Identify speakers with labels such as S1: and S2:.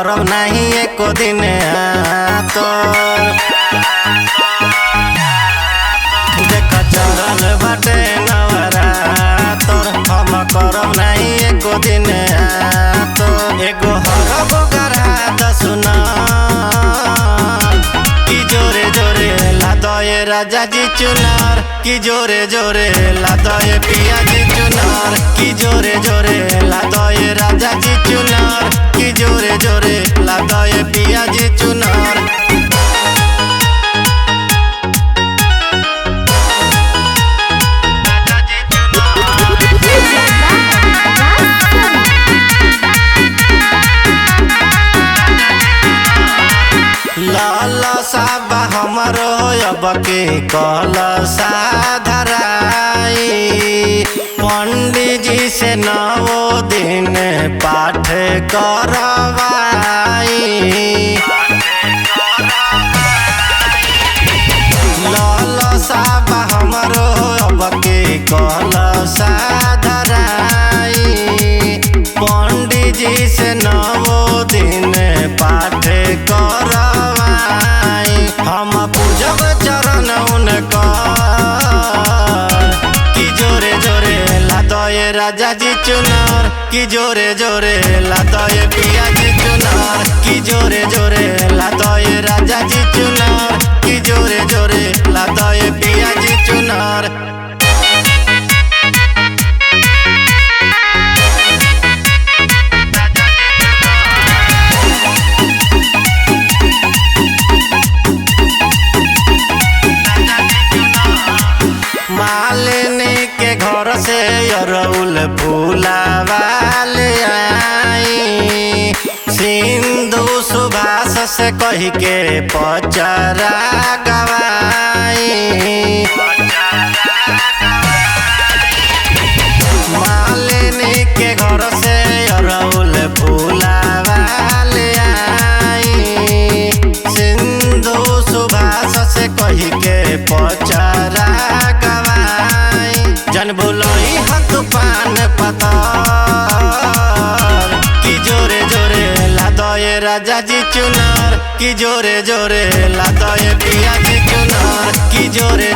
S1: करब नहीं एको दिन तोर देख चढ़ल बाटे नवरातोर हम करब नहीं एको दिन तोर एगो हरब गरा दसुना की जोरे जोरे लादए राजा जी चुनार की जोरे जोरे लादए पिया जी चुनार की जोरे जोरे लादए राजा जी चुनार की जोरे जोरे लादए पिया जी चुनार साबा हमारो अब के कलसा धराई पंडित जी से 9 दिन पाठ करवाई लाल साबा हमारो अब के कलसा धराई पंडित जी से 9 दिन पाठ करवाई हम पूजब चरण उनका की जोरे जोरे लादए राजा जी चुनार की जोरे जोरे लादए पिया जी चुनार की जोरे जोरे लादए राजा जी चुनार की जोरे जोरे लादए पिया जी चुनार मालिनी के घर से अरउल फूलावाल आई सिंधु सुभाष से कही के पचरा गवाई मालिनी के घर से अरउल फूलावाल आई सिंधु सुभाष से कही के पचरा जन बोलोई हाथ पान पता की जोरे जोरे लादए राजा जी चुनार की जोरे जोरे लादए पिया जी चुनार की जोरे